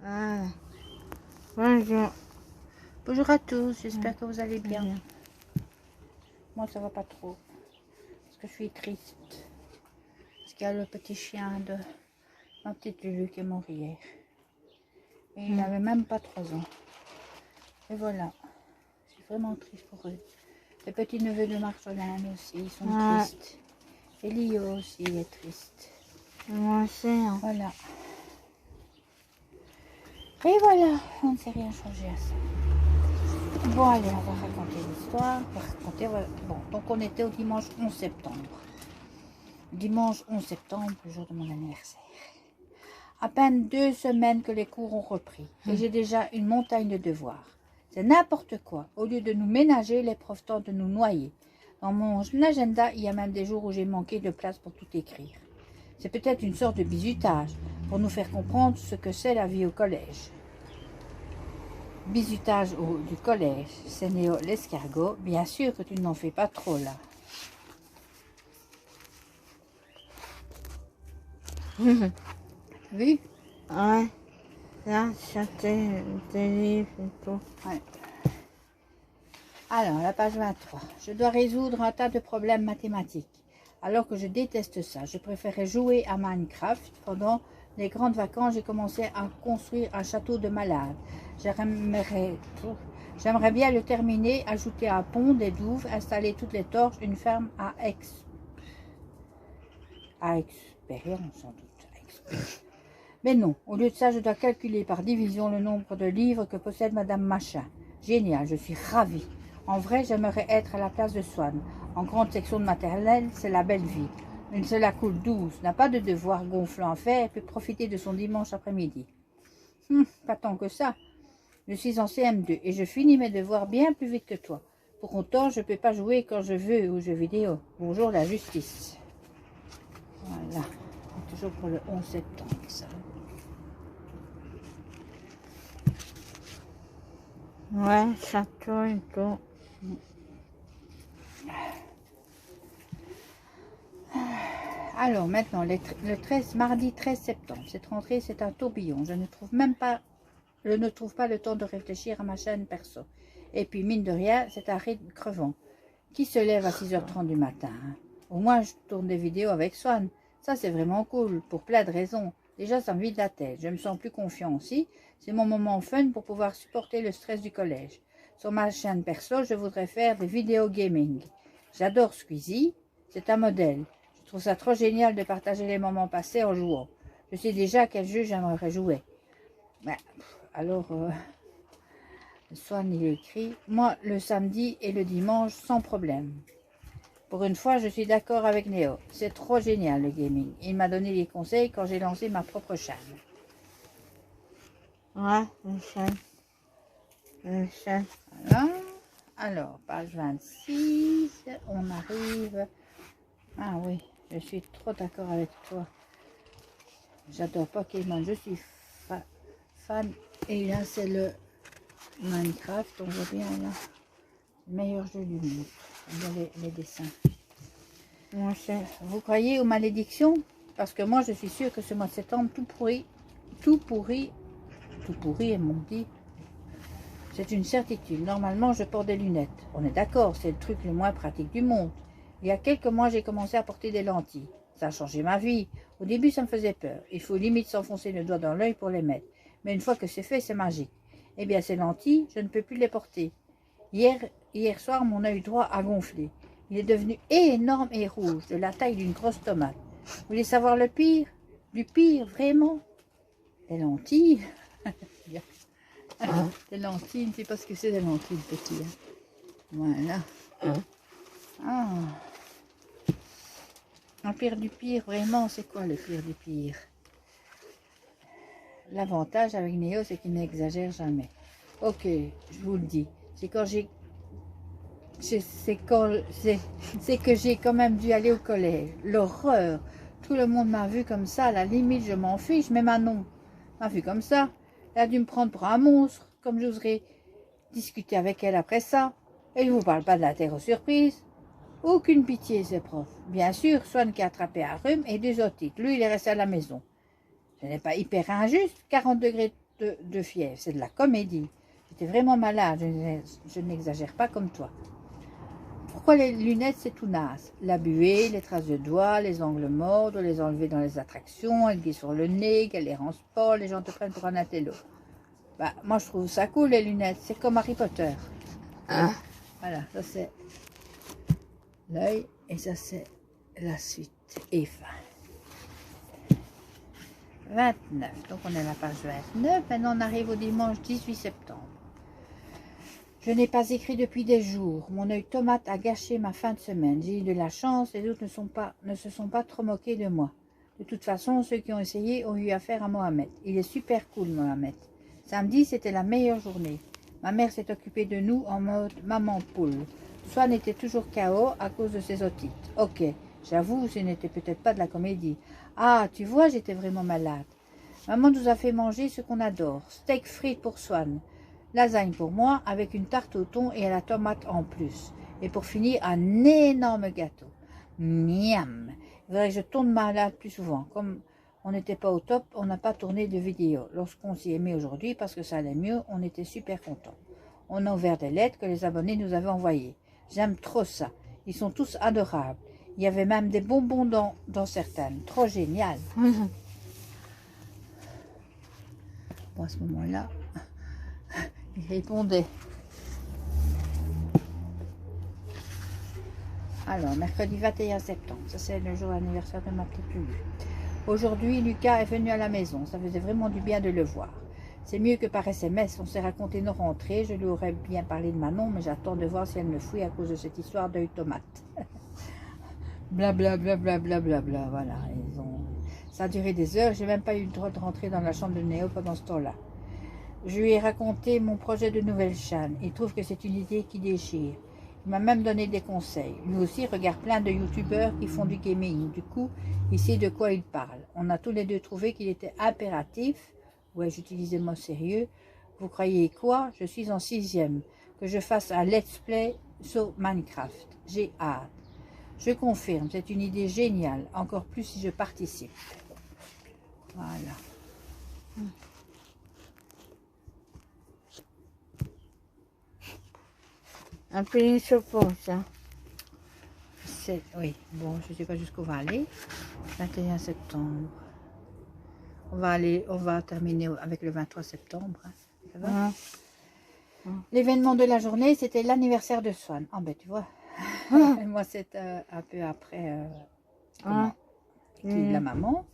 Ah, bonjour. Bonjour à tous, j'espère que vous allez bien. Moi ça va pas trop, parce que je suis triste. Parce qu'il y a le petit chien de ma petite Lulu qui est mort hier. Et il n'avait même pas 3 ans. Et voilà, je suis vraiment triste pour eux. Les petits neveux de Marjolaine aussi, ils sont tristes. Et Lio aussi est triste. Moi aussi. Hein. Voilà. Et voilà, on ne s'est rien changé à ça. Bon, allez, on va raconter l'histoire. Bon, donc on était au dimanche 11 septembre. Dimanche 11 septembre, le jour de mon anniversaire. À peine 2 semaines que les cours ont repris. Et j'ai déjà une montagne de devoirs. C'est n'importe quoi. Au lieu de nous ménager, les profs tentent de nous noyer. Dans mon agenda, il y a même des jours où j'ai manqué de place pour tout écrire. C'est peut-être une sorte de bizutage pour nous faire comprendre ce que c'est la vie au collège. Bizutage du collège, c'est Néo l'escargot. Bien sûr que tu n'en fais pas trop là. Vu? Ouais. Là, c'était des livres et tout. Ouais. Alors, la page 23. Je dois résoudre un tas de problèmes mathématiques. Alors que je déteste ça, je préférais jouer à Minecraft. Pendant les grandes vacances, j'ai commencé à construire un château de malade. J'aimerais bien le terminer, ajouter un pont, des douves, installer toutes les torches, une ferme à expérience sans doute. Mais non, au lieu de ça, je dois calculer par division le nombre de livres que possède Madame Machin. Génial, je suis ravie. En vrai, j'aimerais être à la place de Swann. En grande section de maternelle, c'est la belle vie. Une seule à coule douce, n'a pas de devoir gonflant à faire et peut profiter de son dimanche après-midi. Pas tant que ça. Je suis en CM2 et je finis mes devoirs bien plus vite que toi. Pour autant, je ne peux pas jouer quand je veux aux jeux vidéo. Bonjour la justice. Voilà. Toujours pour le 11 septembre, ça. Ouais, château et tout. Alors maintenant, mardi 13 septembre, cette rentrée c'est un tourbillon. Je ne trouve pas le temps de réfléchir à ma chaîne perso. Et puis mine de rien, c'est un rythme crevant. Qui se lève à 6h30 du matin hein? Au moins je tourne des vidéos avec Swan. Ça c'est vraiment cool, pour plein de raisons. Déjà ça me vide la tête, je me sens plus confiant aussi. C'est mon moment fun pour pouvoir supporter le stress du collège. Sur ma chaîne perso, je voudrais faire des vidéos gaming. J'adore Squeezie, c'est un modèle. Je trouve ça trop génial de partager les moments passés en jouant. Je sais déjà quel jeu j'aimerais jouer. Ben, alors, Swan il écrit « Moi, le samedi et le dimanche, sans problème. » Pour une fois, je suis d'accord avec Néo. C'est trop génial le gaming. Il m'a donné des conseils quand j'ai lancé ma propre chaîne. Ouais, une chaîne. Une chaîne. Voilà. Alors, page 26, on arrive... Ah oui, je suis trop d'accord avec toi. J'adore Pokémon, je suis fan. Et là, c'est le Minecraft, on voit bien là. Le meilleur jeu du monde. On voit les dessins. Moi aussi. Vous croyez aux malédictions? Parce que moi, je suis sûre que ce mois de septembre, tout pourri est mon dit. C'est une certitude. Normalement, je porte des lunettes. On est d'accord, c'est le truc le moins pratique du monde. Il y a quelques mois, j'ai commencé à porter des lentilles. Ça a changé ma vie. Au début, ça me faisait peur. Il faut limite s'enfoncer le doigt dans l'œil pour les mettre. Mais une fois que c'est fait, c'est magique. Eh bien, ces lentilles, je ne peux plus les porter. Hier soir, mon œil droit a gonflé. Il est devenu énorme et rouge, de la taille d'une grosse tomate. Vous voulez savoir le pire? Du pire, vraiment? Les lentilles? Des lentilles, je ne sais pas ce que c'est des lentilles, petit. Hein. Voilà. Ah. Le pire du pire, vraiment, c'est quoi le pire du pire? L'avantage avec Néo, c'est qu'il n'exagère jamais. Ok, je vous le dis. C'est quand c'est que j'ai quand même dû aller au collège. L'horreur. Tout le monde m'a vu comme ça. À la limite, je m'en fiche. Mais Manon m'a vu comme ça. Elle a dû me prendre pour un monstre. Comme j'oserais discuter avec elle après ça. Et je ne vous parle pas de la terre aux surprises. Aucune pitié, ces profs. Bien sûr, Swan qui a attrapé un rhume et 2 otites. Lui, il est resté à la maison. Ce n'est pas hyper injuste. 40 degrés de fièvre. C'est de la comédie. J'étais vraiment malade, je n'exagère pas comme toi. Pourquoi les lunettes, c'est tout naze? La buée, les traces de doigts, les angles morts, de les enlever dans les attractions, elles glissent sur le nez, qu'elles les rangent pas, les gens te prennent pour un intello. Bah, moi, je trouve ça cool, les lunettes. C'est comme Harry Potter. Ah. Voilà, ça c'est l'œil et ça c'est la suite et fin. 29, donc on est à la page 29, maintenant on arrive au dimanche 18 septembre. Je n'ai pas écrit depuis des jours, mon œil tomate a gâché ma fin de semaine, j'ai eu de la chance, les autres ne se sont pas trop moqués de moi. De toute façon, ceux qui ont essayé ont eu affaire à Mohamed, il est super cool Mohamed. Samedi c'était la meilleure journée, ma mère s'est occupée de nous en mode maman poule. Swan était toujours KO à cause de ses otites. Ok, j'avoue, ce n'était peut-être pas de la comédie. Ah, tu vois, j'étais vraiment malade. Maman nous a fait manger ce qu'on adore. Steak frites pour Swan. Lasagne pour moi, avec une tarte au thon et à la tomate en plus. Et pour finir, un énorme gâteau. Miam. Il faudrait que je tourne malade plus souvent. Comme on n'était pas au top, on n'a pas tourné de vidéo. Lorsqu'on s'y est mis aujourd'hui, parce que ça allait mieux, on était super contents. On a ouvert des lettres que les abonnés nous avaient envoyées. J'aime trop ça. Ils sont tous adorables. Il y avait même des bonbons dans certaines. Trop génial. Bon, à ce moment-là, il répondait. Alors, mercredi 21 septembre. Ça, c'est le jour d'anniversaire de ma petite Lulu. Aujourd'hui, Lucas est venu à la maison. Ça faisait vraiment du bien de le voir. C'est mieux que par SMS, on s'est raconté nos rentrées. Je lui aurais bien parlé de Manon, mais j'attends de voir si elle me fouille à cause de cette histoire d'œil tomate. Blablabla, blablabla, voilà. Ça a duré des heures, j'ai même pas eu le droit de rentrer dans la chambre de Néo pendant ce temps-là. Je lui ai raconté mon projet de nouvelle chaîne. Il trouve que c'est une idée qui déchire. Il m'a même donné des conseils. Lui aussi regarde plein de youtubeurs qui font du gaming. Du coup, il sait de quoi il parle. On a tous les deux trouvé qu'il était impératif. Ouais, j'utilisais le mot sérieux. Vous croyez quoi? Je suis en 6e. Que je fasse un let's play sur Minecraft. J'ai hâte. Je confirme, c'est une idée géniale. Encore plus si je participe. Voilà. Appuyez sur pause. Hein. Oui, bon, je ne sais pas jusqu'où on va aller. 21 septembre. On va terminer avec le 23 septembre. Hein. Ça va? L'événement de la journée, c'était l'anniversaire de Swan. Ah ben tu vois, moi c'est un peu après la maman,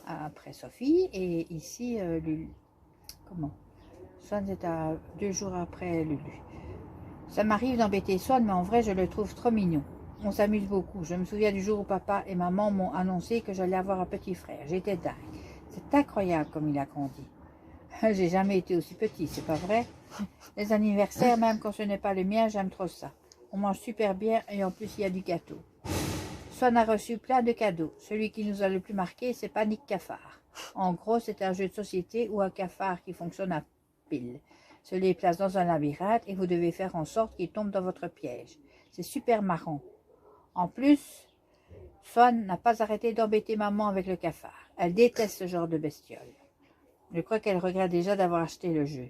après Sophie, et ici Lulu. Comment? Swan c'est à 2 jours après Lulu. Ça m'arrive d'embêter Swan, mais en vrai je le trouve trop mignon. On s'amuse beaucoup. Je me souviens du jour où papa et maman m'ont annoncé que j'allais avoir un petit frère. J'étais dingue. C'est incroyable comme il a grandi. J'ai jamais été aussi petit, c'est pas vrai? Les anniversaires, même quand ce n'est pas le mien, j'aime trop ça. On mange super bien et en plus il y a du gâteau. Swan a reçu plein de cadeaux. Celui qui nous a le plus marqué, c'est Panique Cafard. En gros, c'est un jeu de société ou un cafard qui fonctionne à pile. Se les place dans un labyrinthe et vous devez faire en sorte qu'il tombe dans votre piège. C'est super marrant. En plus, Swan n'a pas arrêté d'embêter maman avec le cafard. Elle déteste ce genre de bestiole. Je crois qu'elle regrette déjà d'avoir acheté le jeu.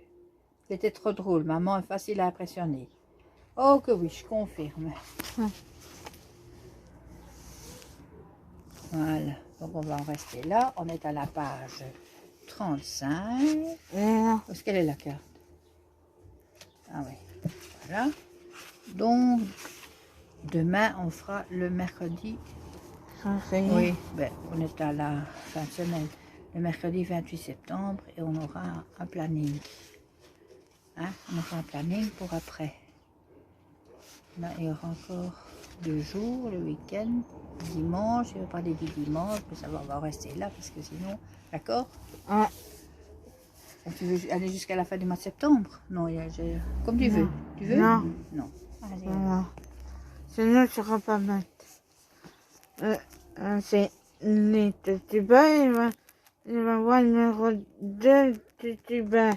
C'était trop drôle, maman est facile à impressionner. Oh que oui, je confirme. Voilà, donc on va en rester là. On est à la page 35. Où est-ce qu'elle est la carte? Ah oui, voilà. Donc, demain, on fera le mercredi. Oui, ben, on est à la fin de semaine. Le mercredi 28 septembre et on aura un planning. Hein? On aura un planning pour après. Là, il y aura encore 2 jours, le week-end, dimanche. Je vais parler du dimanche, mais ça va, on va rester là parce que sinon, d'accord? Tu veux aller jusqu'à la fin du mois de septembre? Non, comme tu veux. Tu veux? Non. Non. Allez, Voilà. Sinon, je ne serai pas bête. C'est les youtubeurs, il va voir le numéro 2 youtubeurs.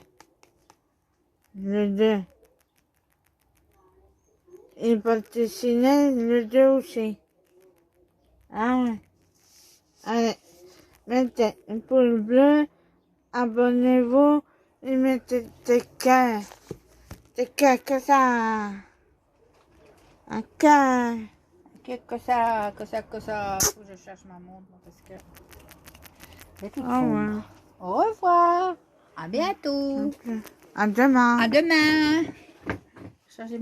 Le 2. Il peut dessiner le 2 aussi. Ah ouais. Allez, mettez un pouce bleu, abonnez-vous Il met des cœurs. Des cœurs que ça. Un cœur. Que ça. Faut que je cherche ma montre parce que. C'est tout Au revoir. sombre. Au revoir. À bientôt. À demain. À demain. Changez